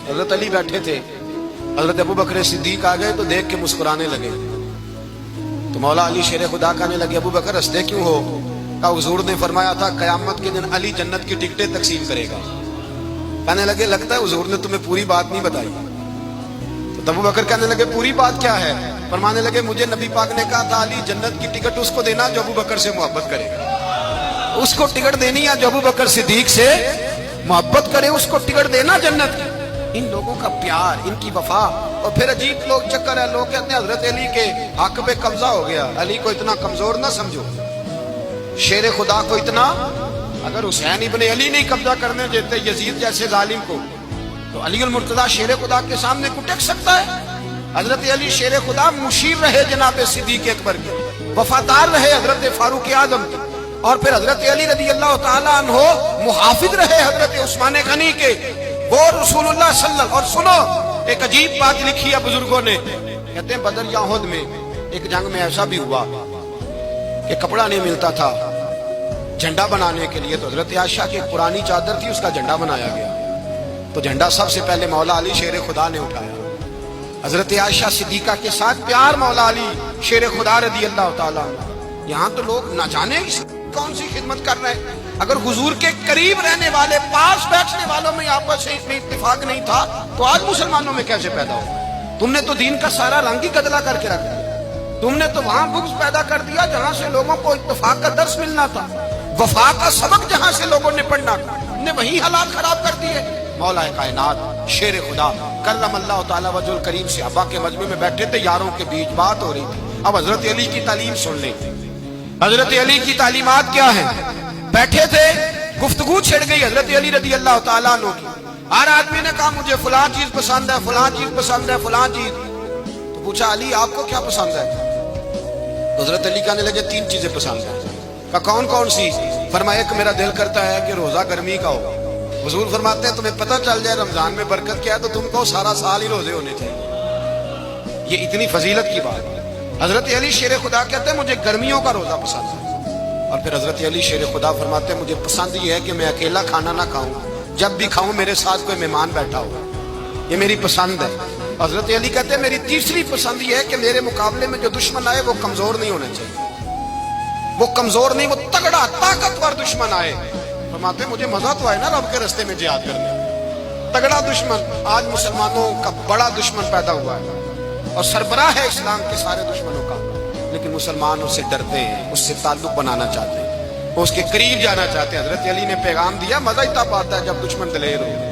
حضرت علی بیٹھے تھے، حضرت ابو بکر صدیق آ گئے تو دیکھ کے مسکرانے لگے. تو مولا علی شیر خدا کہنے لگے ابو بکر ہنستے کیوں ہو؟ کہا حضور نے فرمایا تھا قیامت کے دن علی جنت کی ٹکٹیں تقسیم کرے گا. کہنے لگے لگتا ہے حضور نے تمہیں پوری بات نہیں بتائی. تو ابو بکر کہنے لگے پوری بات کیا ہے؟ فرمانے لگے مجھے نبی پاک نے کہا تھا علی جنت کی ٹکٹ اس کو دینا جو ابو بکر سے محبت کرے گا. اس کو ٹکٹ دینی ہے جو ابو بکر صدیق سے محبت کرے، اس کو ٹکٹ دینا جنت کی. ان لوگوں کا پیار، ان کی وفا. اور پھر عجیب لوگ چکر ہے، لوگ کہتے ہیں حضرت علی کے حق پہ قبضہ ہو گیا. علی کو اتنا کمزور نہ سمجھو، شیر خدا کو اتنا. اگر حسین ابن علی نہیں قبضہ کرنے دیتے یزید جیسے ظالم کو، تو علی المرتضیٰ شیر خدا کے سامنے کو ٹک سکتا ہے؟ حضرت علی شیر خدا مشیر رہے جناب صدیق اکبر کے، وفادار رہے حضرت فاروق اعظم کے، اور پھر حضرت علی رضی اللہ تعالیٰ عنہ محافظ رہے حضرت عثمان غنی کے. وہ رسول اللہ صلی اللہ. اور سنو ایک عجیب بات لکھی ہے بزرگوں نے، کہتے ہیں بدر یا احد میں ایک جنگ میں ایسا بھی ہوا کہ کپڑا نہیں ملتا تھا جھنڈا بنانے کے لیے، تو حضرت عائشہ کی ایک پرانی چادر تھی، اس کا جھنڈا بنایا گیا. تو جھنڈا سب سے پہلے مولا علی شیر خدا نے اٹھایا. حضرت عائشہ صدیقہ کے ساتھ پیار مولا علی شیر خدا رضی اللہ تعالیٰ. یہاں تو لوگ نہ جانے کون سی خدمت کر رہے ہیں. اگر حضور کے قریب رہنے والے، پاس بیٹھنے والوں میں آپس میں اتفاق نہیں تھا تو آج مسلمانوں میں کیسے پیدا ہو؟ تم نے تو دین کا سارا رنگ ہی گدلا کر کے رکھ دیا. تم نے تو وہاں بغض پیدا کر دیا جہاں سے لوگوں کو اتفاق کا درس ملنا تھا، وفا کا سبق جہاں سے لوگوں نے پڑھنا تھا، تم نے وہی حالات خراب کر دیے. مولا کائنات شیر خدا کرم اللہ تعالیٰ وجہ الکریم صحابہ کے مجمع میں بیٹھے تھے، یاروں کے بیچ بات ہو رہی تھی. اب حضرت علی کی تعلیم سن لیں. حضرت علی کی تعلیمات کیا ہیں؟ بیٹھے تھے، گفتگو چھڑ گئی حضرت علی رضی اللہ تعالیٰ عنہ کی. ہر آدمی نے کہا مجھے فلاں چیز پسند ہے، فلاں چیز پسند ہے، فلاں چیز. تو پوچھا علی آپ کو کیا پسند ہے؟ تو حضرت علی کہنے لگے 3 چیزیں پسند ہیں. کہا کون کون سی؟ فرمایا ایک میرا دل کرتا ہے کہ روزہ گرمی کا ہو. حضور فرماتے ہیں تمہیں پتہ چل جائے رمضان میں برکت کیا ہے تو تم کو سارا سال ہی روزے ہونے چاہیے. یہ اتنی فضیلت کی بات ہے. حضرت علی شیر خدا کہتے ہیں مجھے گرمیوں کا روزہ پسند ہے. اور پھر حضرت علی شیر خدا فرماتے ہیں مجھے پسند یہ ہے کہ میں اکیلا کھانا نہ کھاؤں، جب بھی کھاؤں میرے ساتھ کوئی مہمان بیٹھا ہو. یہ میری پسند ہے. حضرت علی کہتے ہیں میری تیسری پسند یہ ہے کہ میرے مقابلے میں جو دشمن آئے وہ کمزور نہیں ہونے چاہیے. وہ کمزور نہیں، وہ تگڑا طاقتور دشمن آئے. فرماتے ہیں مجھے مزہ تو آئے نا رب کے رستے میں جہاد کرنے. تگڑا دشمن. آج مسلمانوں کا بڑا دشمن پیدا ہوا ہے اور سربراہ ہے اسلام کے سارے دشمنوں کا، لیکن مسلمان اس سے ڈرتے ہیں، اس سے تعلق بنانا چاہتے ہیں، وہ اس کے قریب جانا چاہتے ہیں. حضرت علی نے پیغام دیا، مزہ ہی تب آتا ہے جب دشمن دلیر ہو.